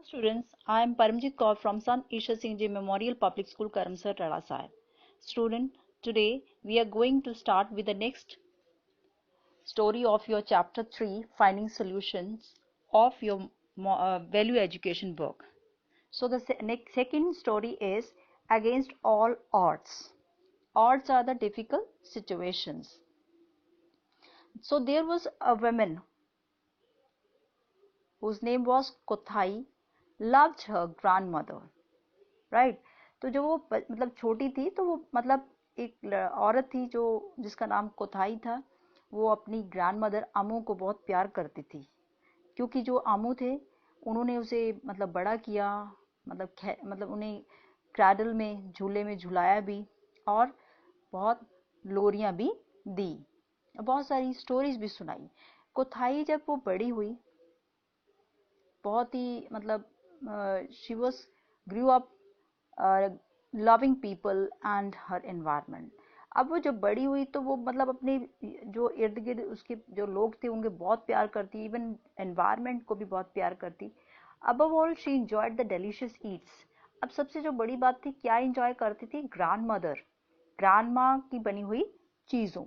Students, I am Paramjit Kaur from Sant Isha Singh Ji Memorial Public School, Karamsar, Radasai. Student, today we are going to start with the next story of your chapter 3, Finding Solutions of your Value Education book. So the second story is Against All Odds. Odds are the difficult situations. So there was a woman whose name was Kothai, loved her grandmother. Right तो जो वो मतलब छोटी थी तो वो मतलब एक औरत थी जो जिसका नाम कोथाई था। वो अपनी ग्रैंड मदर अमू को बहुत प्यार करती थी, क्योंकि जो अमू थे उन्होंने उसे मतलब बड़ा किया, मतलब उन्हें क्रैडल में झूले में झुलाया भी और बहुत लोरियां भी दी, बहुत सारी स्टोरीज भी सुनाई। कोथाई जब वो बड़ी हुई बहुत ही मतलब she was grew up loving people and her environment. अब वो जब बड़ी हुई तो वो मतलब अपने जो इर्द गिर्द उसके जो लोग थे उनके बहुत प्यार करती, इवन एनवायरनमेंट को भी बहुत प्यार करती। Above all she enjoyed the delicious Yeats. अब सबसे जो बड़ी बात थी, क्या इंजॉय करती थी? ग्रैंड मदर, ग्रैंड माँ की बनी हुई चीज़ों,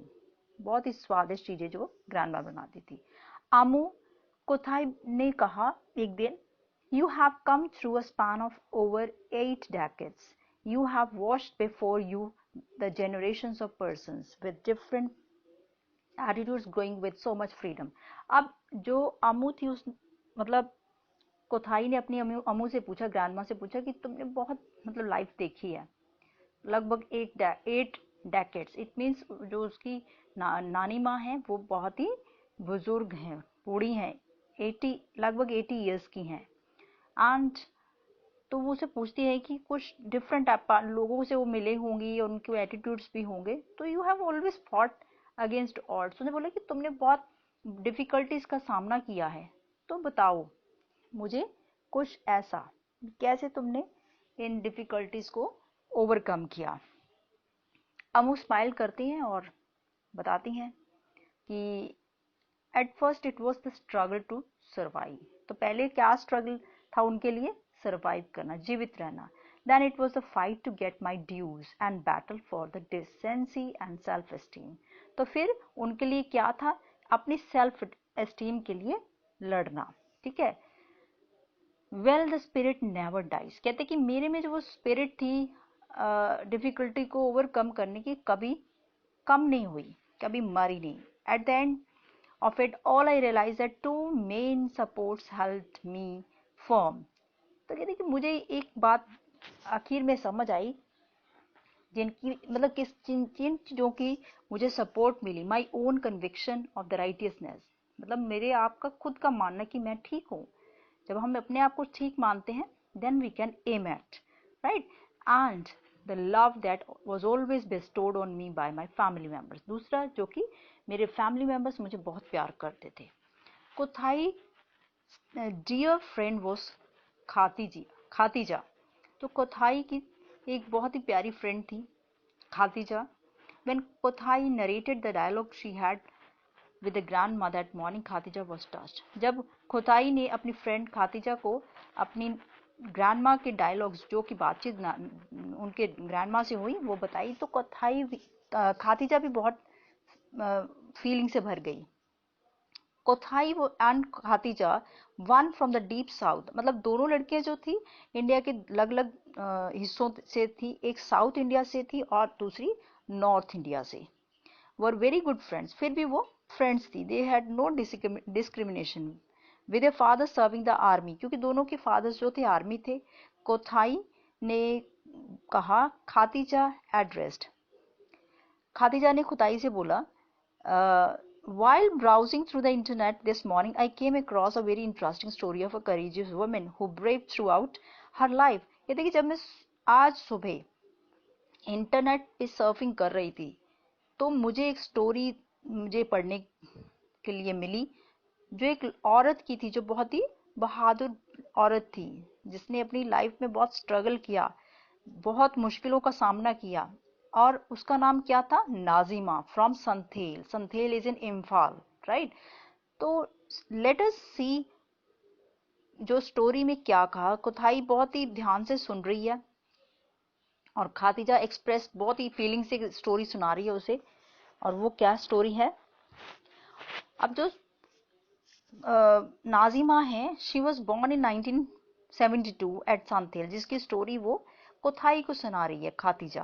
बहुत ही स्वादिष्ट चीज़ें जो ग्रैंड माँ बनाती थी। आमू कोथाई ने कहा एक दिन, You have come through a span of over 8 decades. You have watched before you the generations of persons with different attitudes growing with so much freedom. अब जो अमू थी उस मतलब कोथाई ने अपनी अमू से पूछा, ग्रैंडमा से पूछा कि तुमने बहुत मतलब लाइफ देखी है, लगभग 8 डेकेड्स। इट मीन्स जो उसकी नानी माँ है वो बहुत ही बुजुर्ग हैं, बूढ़ी हैं, 80 लगभग 80 ईयर्स की हैं। एंड तो वो उसे पूछती है कि कुछ डिफरेंट लोगों से वो मिले होंगी और उनके एटीट्यूड्स भी होंगे, तो you have always fought against odds. उसने बोला कि तुमने बहुत डिफिकल्टीज का सामना किया है, तो बताओ मुझे कुछ ऐसा, कैसे तुमने इन डिफिकल्टीज को ओवरकम किया। अमू स्माइल करती हैं और बताती हैं कि at first it was the struggle to survive. तो पहले क्या स्ट्रगल था उनके लिए? सर्वाइव करना, जीवित रहना। Then it was the fight to get my dues and battle for the decency and self esteem. तो फिर उनके लिए क्या था? अपनी सेल्फ एस्टीम के लिए लड़ना। ठीक है। Well the spirit never dies. कहते कि मेरे में जो वो स्पिरिट थी डिफिकल्टी को ओवरकम करने की, कभी कम नहीं हुई, कभी मरी नहीं। At the end of it all I realized that two main supports helped me firm। तो कहते कि मुझे एक बात आखिर में समझ आई, जिनकी मतलब किस जिन जिन चीज़ों की मुझे सपोर्ट मिली, my own conviction of the righteousness, मतलब मेरे आप का खुद का मानना कि मैं ठीक हूँ। जब हम अपने आप को ठीक मानते हैं then we can aim at right. And the love that was always bestowed on me by my family members. दूसरा जो कि मेरे फैमिली मेम्बर्स मुझे बहुत प्यार करते थे। कोथाई डियर फ्रेंड वॉज खातीजा। तो कोथाई की एक बहुत ही प्यारी फ्रेंड थी खातीजा। When Kothai narrated the dialogue she had with the grandma that morning, खातीजा was touched। जब खोथाई ने अपनी फ्रेंड खातीजा को अपनी ग्रैंडमा के डायलॉग्स, जो कि बातचीत उनके ग्रैंडमा से हुई, वो बताई, तो खातीजा भी बहुत फीलिंग से भर गई। Kothai and Khatija one from the deep south, मतलब दोनों लड़कियां जो थी इंडिया के अलग अलग हिस्सों से थी, एक साउथ इंडिया से थी और दूसरी नॉर्थ इंडिया से। वर वेरी गुड फ्रेंड्स, फिर भी वो फ्रेंड्स थी। They had no discrimination with a father serving the army, क्योंकि दोनों के फादर्स जो थे आर्मी थे। कोथाई ने कहा, खातीजा एड्रेस्ड, खातीजा ने खुदाई से बोला, while browsing through the internet this morning I came across a very interesting story of a courageous woman who braved throughout her life। ये देखिए, जब मैं आज सुबह इंटरनेट पे सर्फिंग कर रही थी तो मुझे एक स्टोरी मुझे पढ़ने के लिए मिली, जो एक औरत की थी, जो बहुत ही बहादुर औरत थी, जिसने अपनी लाइफ में बहुत स्ट्रगल किया, बहुत मुश्किलों का सामना किया, और उसका नाम क्या था? Najima from Santhel. Santhel is in Imphal, right. तो लेट अस सी जो स्टोरी में क्या कहा, कोथाई बहुत ही ध्यान से सुन रही है और खातीजा एक्सप्रेस बहुत ही फीलिंग से स्टोरी सुना रही है उसे। और वो क्या स्टोरी है, अब जो नाजिमा है, she was born in 1972 at Santhel, जिसकी स्टोरी वो कोथाई को सुना रही है खातीजा।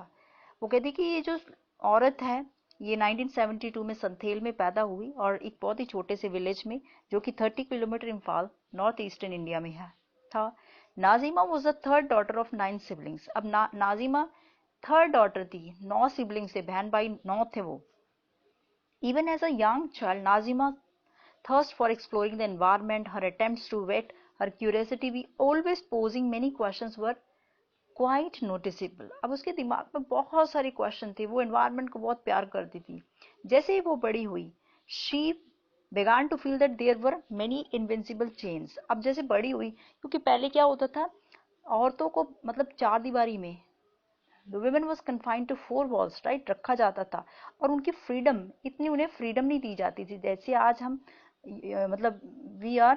वो कहती कि ये जो औरत है ये 1972 में संथेल में पैदा हुई और एक बहुत ही छोटे से विलेज में जो कि 30 kilometre Imphal north eastern India में है था। Nazima was the third daughter of 9 siblings. अब नाजिमा थर्ड डॉटर थी 9 सिबलिंग्स से, बहन भाई 9 थे वो। Even as a young child Nazima thirst for exploring the environment, her attempts to whet her curiosity, we always posing many questions were quite noticeable। अब उसके दिमाग में बहुत सारे क्वेश्चन थे, वो एनवायरनमेंट को बहुत प्यार करती थी। जैसे ही वो बड़ी हुई, she began to feel that there were many invincible chains। अब जैसे बड़ी हुई, क्योंकि पहले क्या होता था, औरतों को मतलब चार दीवारी में, the women was confined to four walls, right, रखा जाता था। और उनकी फ्रीडम, इतनी उन्हें फ्रीडम नहीं दी जाती थी जैसे आज हम मतलब we are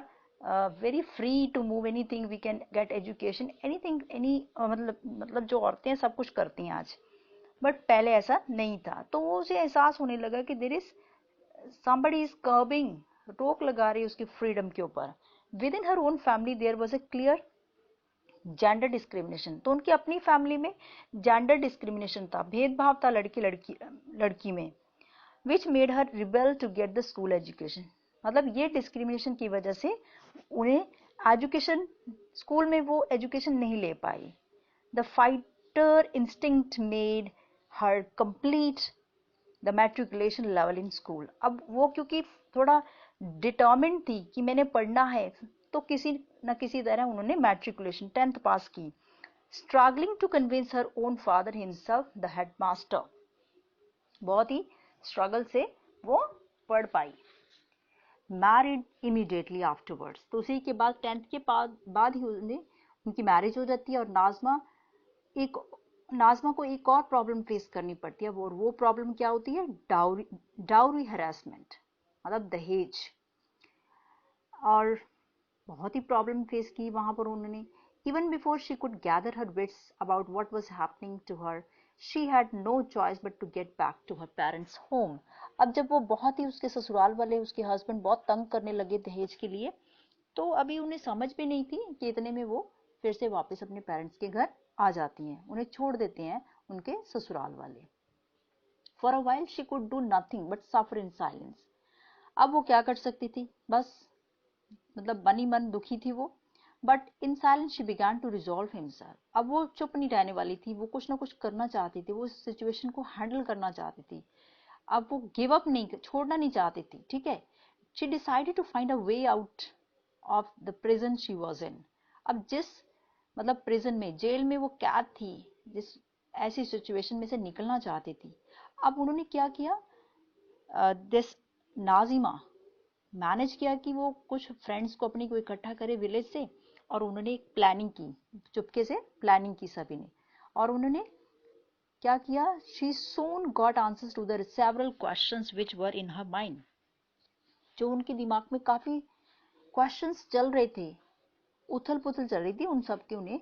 very free to move anything, we can get education anything any, मतलब जो औरतें सब कुछ करती हैं आज, बट पहले ऐसा नहीं था। तो वो उसे एहसास होने लगा कि there is somebody is curbing, रोक लगा रही है उसकी फ्रीडम के ऊपर। Within her own family there was a clear gender discrimination. तो उनकी अपनी फैमिली में जेंडर डिस्क्रिमिनेशन था, भेदभाव था लड़की लड़की में, which made her rebel to get the school education. मतलब ये डिस्क्रिमिनेशन की वजह से उन्हें एजुकेशन, स्कूल में वो एजुकेशन नहीं ले पाई। The fighter instinct made her complete the matriculation level in school. अब वो क्योंकि थोड़ा डिटर्मिन्ड थी कि मैंने पढ़ना है, तो किसी न किसी तरह उन्होंने मैट्रिकुलेशन 10th पास की। Struggling to convince her own father himself the headmaster, बहुत ही स्ट्रगल से वो पढ़ पाई। मैरिड इमीडिएटली आफ्टरवर्ड्स, तो उसी के बाद 10th के बाद ही उनकी मैरिज हो जाती है। और नाजमा को एक और प्रॉब्लम फेस करनी पड़ती है, वो प्रॉब्लम क्या होती है, डाउरी हरासमेंट, मतलब दहेज। और बहुत ही प्रॉब्लम फेस की वहां पर उन्होंने। Even before she could gather her wits about what was happening to her, she had no choice but to get back to her parents home. अब जब वो बहुत ही, उसके ससुराल वाले, उसके हस्बैंड बहुत तंग करने लगे दहेज के लिए, तो अभी उन्हें समझ भी नहीं थी कि इतने में वो फिर से वापस अपने पेरेंट्स के घर आ जाती हैं, उन्हें छोड़ देते हैं उनके ससुराल वाले। For a while she could do nothing but suffer in silence. अब वो क्या कर सकती थी, बस मतलब मन ही मन दुखी थी वो। But in silence she began to resolve himself. अब वो चुप नहीं रहने वाली थी, वो कुछ ना कुछ करना चाहती थी, वो इस सिचुएशन को हैंडल करना चाहती थी। अब वो गिव अप नहीं, छोड़ना नहीं चाहती थी, ठीक है। She decided to find a way out of the prison she was in. अब जिस मतलब प्रिजन में, जेल में वो कैद थी, जिस ऐसी सिचुएशन में से निकलना चाहती थी, अब उन्होंने क्या किया, दिस नाजिमा मैनेज किया कि वो कुछ फ्रेंड्स को अपनी को इकट्ठा करे विलेज से, और उन्होंने एक प्लानिंग की, चुपके से प्लानिंग की सभी ने। और उन्होंने क्या किया, she soon got answers to the several questions which were in her mind. जो उनके दिमाग में काफी क्वेश्चंस चल रहे थे, उथल पुथल चल रही थी, उन सब के उन्हें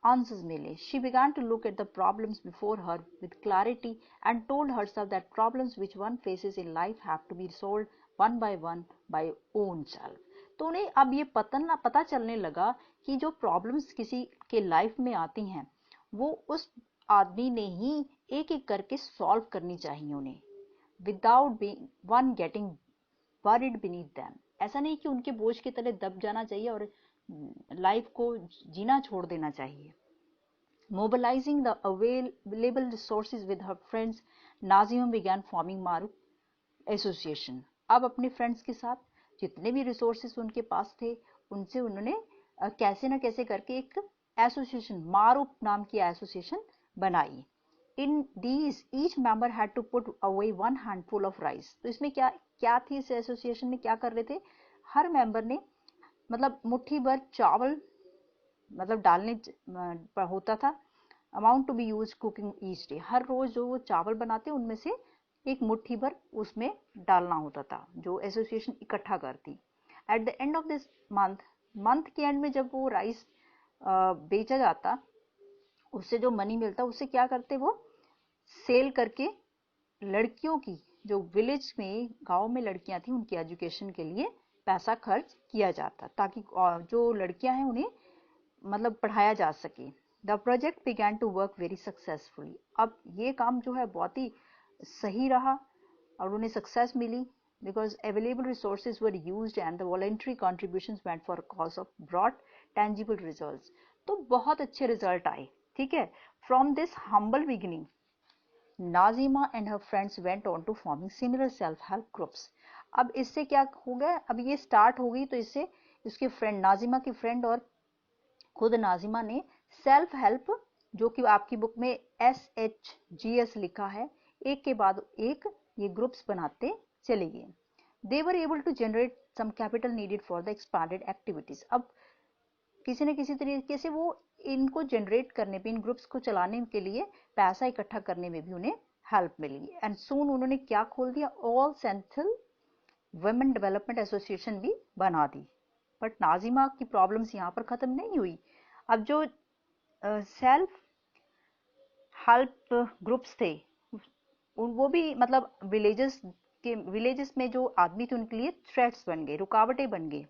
answers मिले। She began to look at the problems before her with clarity and told herself that problems which one faces in life have to be solved one by own self। तो उन्हें अब ये पता चलने लगा कि जो प्रॉब्लम्स किसी के लाइफ में आती हैं, वो उस आदमी ने ही एक एक करके सॉल्व करनी चाहिए उन्हें, without being one getting buried beneath them। ऐसा नहीं कि उनके बोझ के तले दब जाना चाहिए और लाइफ को जीना छोड़ देना चाहिए। Mobilizing the available resources with her friends, Nazima began forming Maruf Association। अब अपने फ्रेंड्स के साथ जितने भी रिसोर्सेस उनके पास थे, उनसे उन्होंने कैसे न कैसे करके एक एसोसिएशन, मारूफ नाम की एसोसिएशन बनाई। In these each member had to put away one handful of rice. तो इसमें क्या क्या थी, इस एसोसिएशन में क्या कर रहे थे, हर मेंबर ने मतलब मुट्ठी भर चावल मतलब डालने होता था। Amount to be use cooking each day, हर रोज जो वो चावल बनाते उनमें से एक मुट्ठी भर उसमें डालना होता था, जो एसोसिएशन इकट्ठा करती। At the end of this month month के एंड में जब वो राइस बेचा जाता, उससे जो मनी मिलता उससे क्या करते वो, सेल करके लड़कियों की, जो विलेज में गांव में लड़कियां थी उनकी एजुकेशन के लिए पैसा खर्च किया जाता, ताकि जो लड़कियां हैं उन्हें मतलब पढ़ाया जा सके। The project began to work very successfully. अब ये काम जो है बहुत ही सही रहा और उन्हें सक्सेस मिली, because available resources were used and the voluntary contributions went for a cause of brought tangible results। तो बहुत अच्छे रिजल्ट आए, ठीक है। From this humble beginning Nazima and her friends went on to forming similar self help groups. अब इससे क्या हो गया, अब ये स्टार्ट हो गई तो इससे उसके फ्रेंड, नाजिमा की फ्रेंड और खुद नाजिमा ने सेल्फ हेल्प, जो कि आपकी बुक में SHGS लिखा है, एक के बाद एक ये ग्रुप्स बनाते चले गए। They were able to generate some capital needed for the expanded activities. अब किसी न किसी तरीके से वो इनको जनरेट करने पे, इन ग्रुप्स को चलाने के लिए पैसा इकट्ठा करने में भी उन्हें हेल्प मिली। एंड सून उन्होंने क्या खोल दिया, all central women development association भी बना दी। बट नाजिमा की प्रॉब्लम्स यहाँ पर खत्म नहीं हुई। अब जो सेल्फ हेल्प ग्रुप्स थे वो भी मतलब विलेजेस में जो आदमी थे उनके लिए थ्रेट्स बन गए, रुकावटें बन गए।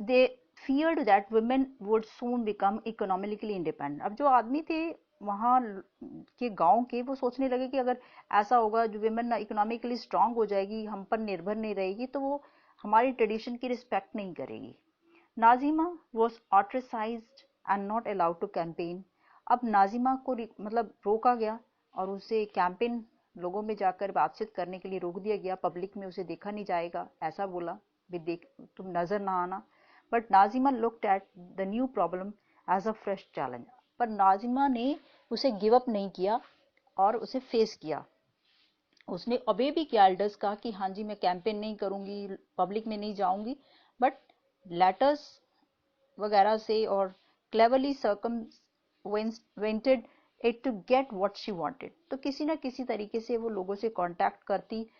they feared that women would soon become economically independent। अब जो आदमी थे वहाँ के गांव के, वो सोचने लगे कि अगर ऐसा होगा, जो विमेन इकोनॉमिकली स्ट्रांग हो जाएगी, हम पर निर्भर नहीं रहेगी, तो वो हमारी ट्रेडिशन की रिस्पेक्ट नहीं करेगी। Najima was ostracised and not allowed to campaign. अब नाजिमा को मतलब रोका गया और उसे कैंपेन, लोगों में जाकर बातचीत करने के लिए रोक दिया गया। पब्लिक में उसे देखा नहीं जाएगा, ऐसा बोला, भी देख तुम नजर ना आना। But Nazima looked at the new problem as a fresh challenge. पर नाजिमा ने उसे गिव अप नहीं किया और उसे फेस किया। उसने अबे भी क्या एल्डर्स कहा कि हाँ जी मैं कैंपेन नहीं करूंगी, पब्लिक में नहीं जाऊंगी, बट लेटर्स वगैरह से और cleverly circumvented it to get what she wanted. तो किसी ना किसी तरीके से वो लोगों से कांटेक्ट करती।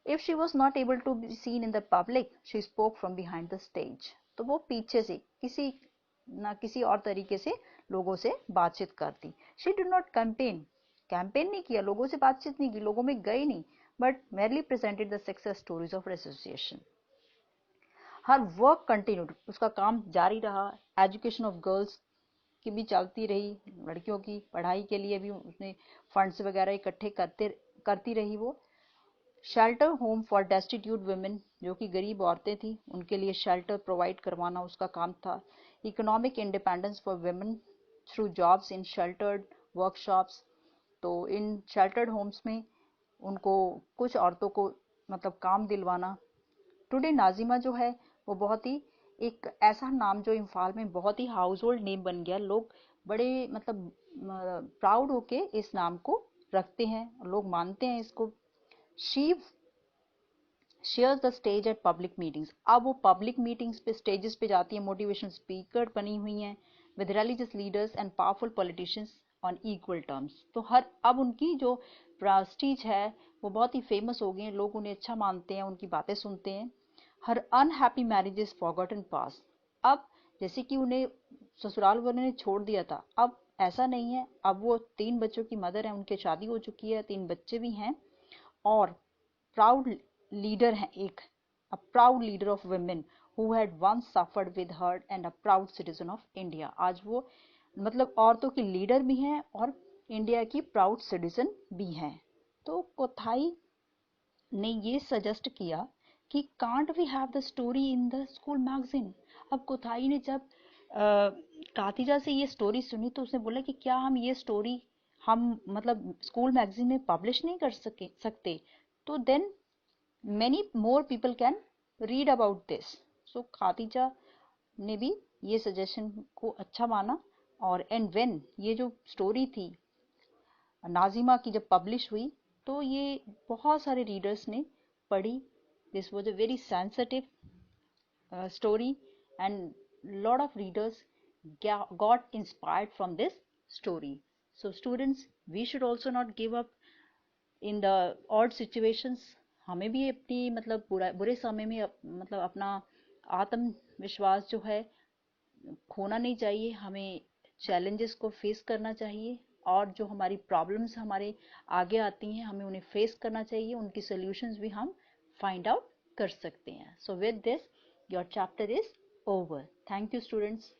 If she was not able to be seen in the public, she spoke from behind the stage. तो वो पीछे से किसी ना किसी और तरीके से लोगों से बातचीत करती। She did not campaign, campaign नहीं किया, लोगों से बातचीत नहीं की, लोगों में गई नहीं, but merely presented the success stories of association. Her work continued, उसका काम जारी रहा। एजुकेशन ऑफ गर्ल्स की भी चलती रही, लड़कियों की पढ़ाई के लिए भी उसने फंड्स वगैरह इकट्ठे करती रही। वो shelter home for destitute women, जो कि गरीब औरतें थी, उनके लिए शेल्टर प्रोवाइड करवाना उसका काम था। Economic independence for women through jobs in sheltered workshops. तो इन शेल्टर्ड होम्स में उनको कुछ औरतों को मतलब काम दिलवाना। टुडे नाजिमा जो है वो बहुत ही एक ऐसा नाम जो इम्फाल में बहुत ही हाउस होल्ड नेम बन गया। लोग बड़े मतलब प्राउड होके इस नाम को रखते हैं, लोग मानते हैं इसको। She shares the stage eight public meetings. अब वो पब्लिक मीटिंग्स पे, स्टेजेस पे जाती है, मोटिवेशन स्पीकर बनी हुई हैं with religious leaders and powerful politicians on equal terms. तो हर अब उनकी जो प्रेस्टीज है वो बहुत ही फेमस हो गई है, लोग उन्हें अच्छा मानते हैं, उनकी बातें सुनते हैं। हर अनहैप्पी मैरिजेस फॉरगॉटन पास। अब जैसे कि उन्हें ससुराल वालों ने छोड़ दिया था, अब ऐसा नहीं है, अब वो 3 बच्चों की मदर है, उनकी शादी हो चुकी है, 3 बच्चे भी हैं, और प्राउड लीडर हैं, एक a proud leader of women who had once suffered with her and a proud citizen of India. आज वो मतलब औरतों की लीडर भी हैं और इंडिया की प्राउड सिटीजन भी हैं। तो कोथाई ने ये सजेस्ट किया कि can't we have the story in the school magazine. अब कोथाई ने जब कातिजा से ये स्टोरी सुनी तो उसने बोला कि क्या हम ये स्टोरी हम मतलब स्कूल मैगजीन में पब्लिश नहीं कर सकते, तो then many more people can read about this। so Khatija ने भी ये सजेशन को अच्छा माना। और एंड व्हेन ये जो स्टोरी थी नाजिमा की जब पब्लिश हुई तो ये बहुत सारे रीडर्स ने पढ़ी। This was a very sensitive story and lot of readers got inspired from this story। so students, we should also not give up in the odd situations. हमें भी अपनी मतलब बुरे समय में मतलब अपना आत्मविश्वास जो है खोना नहीं चाहिए, हमें चैलेंजेस को फेस करना चाहिए और जो हमारी प्रॉब्लम्स हमारे आगे आती हैं हमें उन्हें फेस करना चाहिए, उनकी सॉल्यूशंस भी हम फाइंड आउट कर सकते हैं. So with this your chapter is over. Thank you students.